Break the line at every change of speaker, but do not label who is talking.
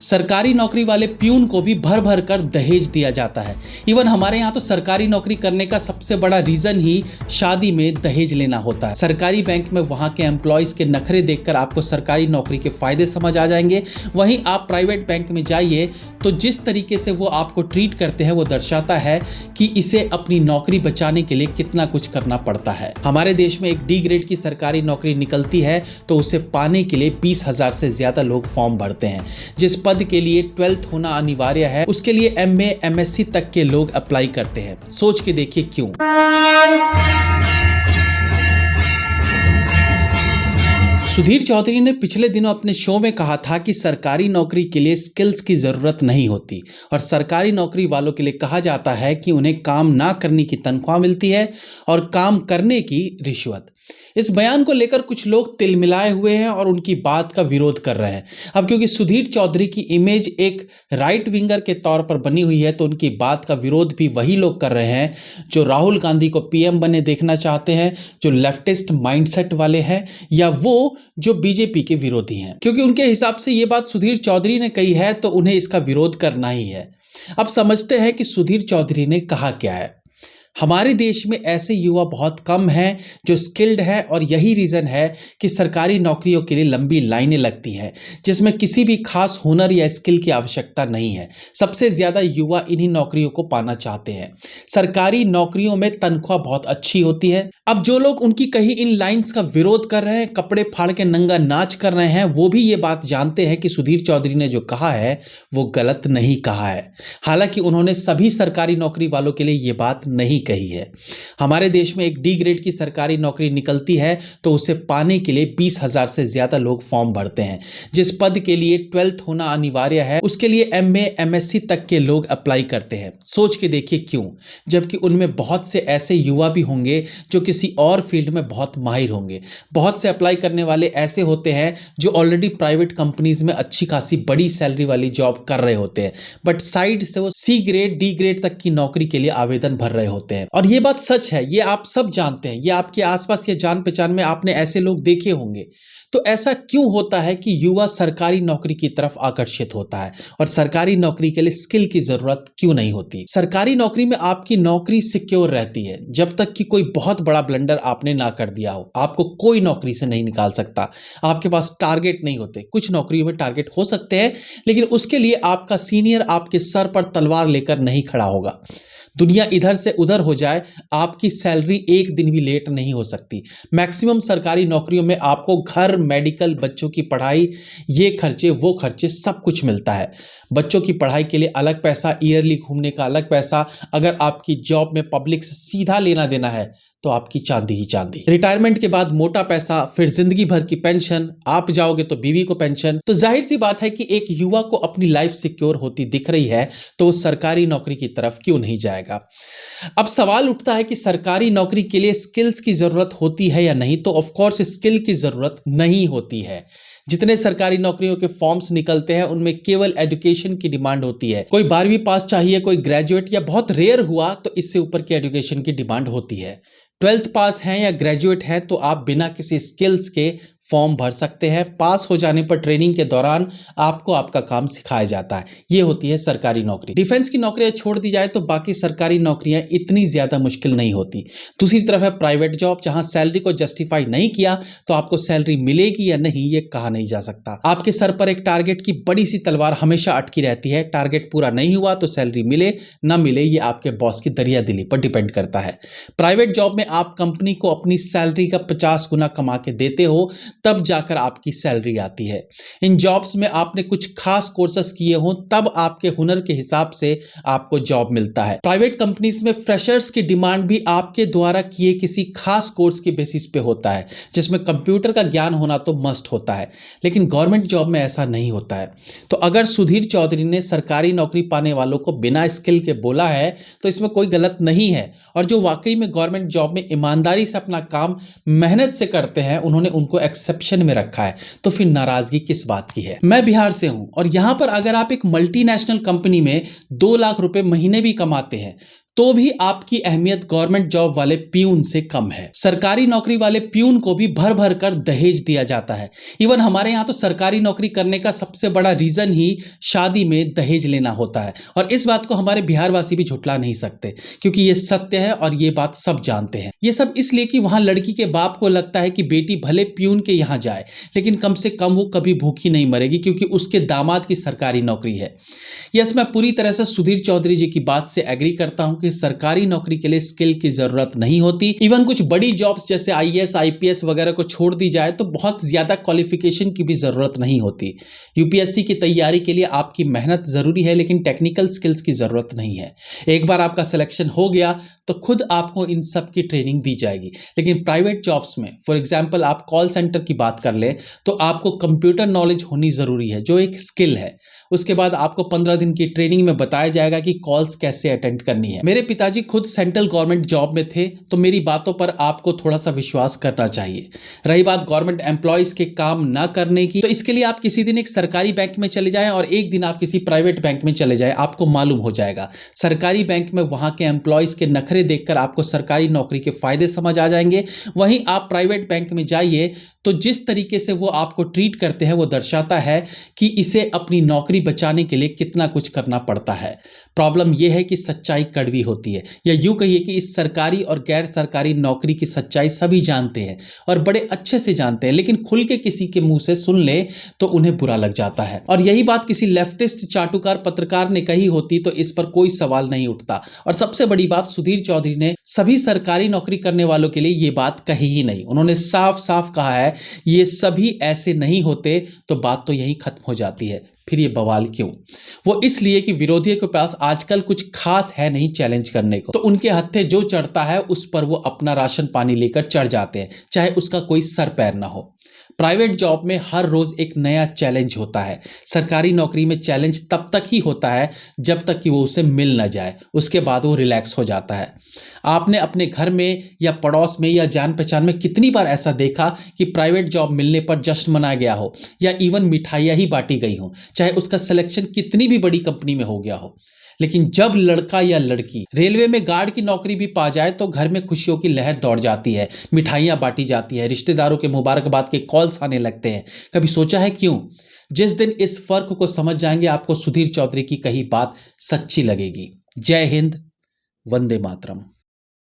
सरकारी नौकरी वाले प्यून को भी भर भर कर दहेज दिया जाता है। इवन हमारे यहाँ तो सरकारी नौकरी करने का सबसे बड़ा रीजन ही शादी में दहेज लेना होता है। सरकारी बैंक में वहाँ के एम्प्लॉयज़ के नखरे देखकर आपको सरकारी नौकरी के फायदे समझ आ जाएंगे। वहीं आप प्राइवेट बैंक में जाइए तो जिस तरीके से वो आपको ट्रीट करते हैं वो दर्शाता है कि इसे अपनी नौकरी बचाने के लिए कितना कुछ करना पड़ता है। हमारे देश में एक डी ग्रेड की सरकारी नौकरी निकलती है तो उसे पाने के लिए 20,000 से ज्यादा लोग फॉर्म भरते हैं। जिस पद के लिए 12th होना अनिवार्य है उसके लिए MA MSc तक के लोग अप्लाई करते हैं। सोच के देखिए क्यों। सुधीर चौधरी ने पिछले दिनों अपने शो में कहा था कि सरकारी नौकरी के लिए स्किल्स की ज़रूरत नहीं होती और सरकारी नौकरी वालों के लिए कहा जाता है कि उन्हें काम ना करने की तनख्वाह मिलती है और काम करने की रिश्वत। इस बयान को लेकर कुछ लोग तिलमिलाए हुए हैं और उनकी बात का विरोध कर रहे हैं। अब क्योंकि सुधीर चौधरी की इमेज एक राइट विंगर के तौर पर बनी हुई है तो उनकी बात का विरोध भी वही लोग कर रहे हैं जो राहुल गांधी को PM बने देखना चाहते हैं, जो लेफ्टिस्ट माइंडसेट वाले हैं या वो जो BJP के विरोधी हैं। क्योंकि उनके हिसाब से ये बात सुधीर चौधरी ने कही है तो उन्हें इसका विरोध करना ही है। अब समझते हैं कि सुधीर चौधरी ने कहा क्या है। हमारे देश में ऐसे युवा बहुत कम हैं जो स्किल्ड है और यही रीज़न है कि सरकारी नौकरियों के लिए लंबी लाइनें लगती हैं जिसमें किसी भी खास हुनर या स्किल की आवश्यकता नहीं है। सबसे ज़्यादा युवा इन्हीं नौकरियों को पाना चाहते हैं। सरकारी नौकरियों में तनख्वाह बहुत अच्छी होती है। अब जो लोग उनकी कही इन लाइन्स का विरोध कर रहे हैं, कपड़े फाड़ के नंगा नाच कर रहे हैं, वो भी ये बात जानते हैं कि सुधीर चौधरी ने जो कहा है वो गलत नहीं कहा है। हालांकि उन्होंने सभी सरकारी नौकरी वालों के लिए ये बात नहीं कही है। हमारे देश में एक डी ग्रेड की सरकारी नौकरी निकलती है तो उसे पाने के लिए 20,000 से ज्यादा लोग फॉर्म भरते हैं। जिस पद के लिए 12th होना अनिवार्य है उसके लिए MA MSc तक के लोग अप्लाई करते हैं। सोच के देखिए क्यों, जबकि उनमें बहुत से ऐसे युवा भी होंगे जो किसी और फील्ड में बहुत माहिर होंगे। बहुत से अप्लाई करने वाले ऐसे होते हैं जो ऑलरेडी प्राइवेट कंपनीज में अच्छी खासी बड़ी सैलरी वाली जॉब कर रहे होते हैं, बट साइड से वो C ग्रेड D ग्रेड तक की नौकरी के लिए आवेदन भर रहे होते हैं। और ये बात सच है, ये आप सब जानते हैं, ये आपके आसपास या जान पहचान में आपने ऐसे लोग देखे होंगे। तो ऐसा क्यों होता है कि युवा सरकारी नौकरी की तरफ आकर्षित होता है और सरकारी नौकरी के लिए स्किल की जरूरत क्यों नहीं होती? सरकारी नौकरी में आपकी नौकरी सिक्योर रहती है जब तक कि कोई बहुत बड़ा ब्लंडर आपने ना कर दिया हो। आपको कोई नौकरी से नहीं निकाल सकता। आपके पास टारगेट नहीं होते। कुछ नौकरियों में टारगेट हो सकते हैं लेकिन उसके लिए आपका सीनियर आपके सर पर तलवार लेकर नहीं खड़ा होगा। दुनिया इधर से उधर हो जाए, आपकी सैलरी एक दिन भी लेट नहीं हो सकती। मैक्सिमम सरकारी नौकरियों में आपको घर, मेडिकल, बच्चों की पढ़ाई, ये खर्चे वो खर्चे सब कुछ मिलता है। बच्चों की पढ़ाई के लिए अलग पैसा, ईयरली घूमने का अलग पैसा। अगर आपकी जॉब में पब्लिक से सीधा लेना देना है तो आपकी चांदी ही चांदी। रिटायरमेंट के बाद मोटा पैसा, फिर जिंदगी भर की पेंशन, आप जाओगे तो बीवी को पेंशन। तो जाहिर सी बात है कि एक युवा को अपनी लाइफ सिक्योर होती दिख रही है तो वो सरकारी नौकरी की तरफ क्यों नहीं जाएगा। अब सवाल उठता है कि सरकारी नौकरी के लिए स्किल्स की जरूरत होती है या नहीं। तो ऑफ कोर्स स्किल की जरूरत नहीं होती है। जितने सरकारी नौकरियों के फॉर्म्स निकलते हैं उनमें केवल एजुकेशन की डिमांड होती है। कोई 12वीं पास चाहिए, कोई ग्रेजुएट, या बहुत रेयर हुआ तो इससे ऊपर की एजुकेशन की डिमांड होती है। 12th पास हैं या ग्रेजुएट हैं तो आप बिना किसी स्किल्स के फॉर्म भर सकते हैं। पास हो जाने पर ट्रेनिंग के दौरान आपको आपका काम सिखाया जाता है। ये होती है सरकारी नौकरी। डिफेंस की नौकरियां छोड़ दी जाए तो बाकी सरकारी नौकरियां इतनी ज्यादा मुश्किल नहीं होती। दूसरी तरफ है प्राइवेट जॉब, जहां सैलरी को जस्टिफाई नहीं किया तो आपको सैलरी मिलेगी या नहीं ये कहा नहीं जा सकता। आपके सर पर एक टारगेट की बड़ी सी तलवार हमेशा अटकी रहती है। टारगेट पूरा नहीं हुआ तो सैलरी मिले ना मिले ये आपके बॉस की दरिया दिली पर डिपेंड करता है। प्राइवेट जॉब में आप कंपनी को अपनी सैलरी का 50 गुना कमा के देते हो तब जाकर आपकी सैलरी आती है। इन जॉब्स में आपने कुछ खास कोर्सेस किए हो तब आपके हुनर के हिसाब से आपको जॉब मिलता है। प्राइवेट कंपनीज में फ्रेशर्स की डिमांड भी आपके द्वारा किए किसी खास कोर्स के बेसिस पे होता है जिसमें कंप्यूटर का ज्ञान होना तो मस्ट होता है। लेकिन गवर्नमेंट जॉब में ऐसा नहीं होता है। तो अगर सुधीर चौधरी ने सरकारी नौकरी पाने वालों को बिना स्किल के बोला है तो इसमें कोई गलत नहीं है। और जो वाकई में गवर्नमेंट जॉब में ईमानदारी से अपना काम मेहनत से करते हैं उन्होंने उनको एक्सेप्शन में रखा है। तो फिर नाराजगी किस बात की है? मैं बिहार से हूं और यहां पर अगर आप एक मल्टीनेशनल कंपनी में 2 लाख रुपए महीने भी कमाते हैं तो भी आपकी अहमियत गवर्नमेंट जॉब वाले प्यून से कम है। सरकारी नौकरी वाले प्यून को भी भर भर कर दहेज दिया जाता है। इवन हमारे यहाँ तो सरकारी नौकरी करने का सबसे बड़ा रीजन ही शादी में दहेज लेना होता है, और इस बात को हमारे बिहारवासी भी झुठला नहीं सकते, क्योंकि ये सत्य है और ये बात सब जानते हैं। ये सब इसलिए कि वहां लड़की के बाप को लगता है कि बेटी भले प्यून के यहाँ जाए, लेकिन कम से कम वो कभी भूखी नहीं मरेगी, क्योंकि उसके दामाद की सरकारी नौकरी है। यस, मैं पूरी तरह से सुधीर चौधरी जी की बात से एग्री करता हूं कि सरकारी नौकरी के लिए स्किल की जरूरत नहीं होती। इवन कुछ बड़ी जॉब्स जैसे आईएएस, आईपीएस वगैरह को छोड़ दी जाए तो बहुत ज्यादा क्वालिफिकेशन की भी जरूरत नहीं होती। यूपीएससी की तैयारी के लिए आपकी मेहनत जरूरी है, लेकिन टेक्निकल स्किल्स की जरूरत नहीं है। एक बार आपका सिलेक्शन हो गया तो खुद आपको इन सब की ट्रेनिंग दी जाएगी। लेकिन प्राइवेट जॉब्स में, फॉर एग्जाम्पल आप कॉल सेंटर की बात कर ले, तो आपको कंप्यूटर नॉलेज होनी जरूरी है, जो एक स्किल है। उसके बाद आपको 15 दिन की ट्रेनिंग में बताया जाएगा कि कॉल्स कैसे अटेंड करनी है। मेरे पिताजी खुद सेंट्रल गवर्नमेंट जॉब में थे, तो मेरी बातों पर आपको थोड़ा सा विश्वास करना चाहिए। रही बात गवर्नमेंट एम्प्लॉयज के काम ना करने की, तो इसके लिए आप किसी दिन एक सरकारी बैंक में चले जाएं और एक दिन आप किसी प्राइवेट बैंक में चले जाएं, आपको मालूम हो जाएगा। सरकारी बैंक में वहां के एम्प्लॉयज के नखरे देखकर आपको सरकारी नौकरी के फायदे समझ आ जाएंगे। वहीं आप प्राइवेट बैंक में जाइए तो जिस तरीके से वो आपको ट्रीट करते हैं वो दर्शाता है कि इसे अपनी नौकरी बचाने के लिए कितना कुछ करना पड़ता है। प्रॉब्लम यह है कि सच्चाई कड़वी होती है, या यूं कहिए कि इस सरकारी और गैर सरकारी नौकरी की सच्चाई सभी जानते हैं और बड़े अच्छे से जानते हैं, लेकिन खुल के किसी के मुंह से सुन ले तो उन्हें बुरा लग जाता है। और यही बात किसी लेफ्टिस्ट चाटुकार पत्रकार ने कही होती तो इस पर कोई सवाल नहीं उठता। और सबसे बड़ी बात, सुधीर चौधरी ने सभी सरकारी नौकरी करने वालों के लिए ये बात कही ही नहीं। उन्होंने साफ साफ कहा है ये सभी ऐसे नहीं होते, तो बात तो यही खत्म हो जाती है। फिर ये बवाल क्यों? वो इसलिए कि विरोधियों के पास आजकल कुछ खास है नहीं चैलेंज करने को, तो उनके हत्थे जो चढ़ता है उस पर वो अपना राशन पानी लेकर चढ़ जाते हैं, चाहे उसका कोई सर पैर ना हो। प्राइवेट जॉब में हर रोज एक नया चैलेंज होता है। सरकारी नौकरी में चैलेंज तब तक ही होता है जब तक कि वो उसे मिल ना जाए, उसके बाद वो रिलैक्स हो जाता है। आपने अपने घर में या पड़ोस में या जान पहचान में कितनी बार ऐसा देखा कि प्राइवेट जॉब मिलने पर जश्न मनाया गया हो, या इवन मिठाइयाँ ही बांटी गई हो, चाहे उसका सिलेक्शन कितनी भी बड़ी कंपनी में हो गया हो। लेकिन जब लड़का या लड़की रेलवे में गार्ड की नौकरी भी पा जाए तो घर में खुशियों की लहर दौड़ जाती है, मिठाइयाँ बांटी जाती है, रिश्तेदारों के मुबारकबाद के कॉल्स आने लगते हैं। कभी सोचा है क्यों? जिस दिन इस फर्क को समझ जाएंगे, आपको सुधीर चौधरी की कही बात सच्ची लगेगी। जय हिंद, वंदे मातरम।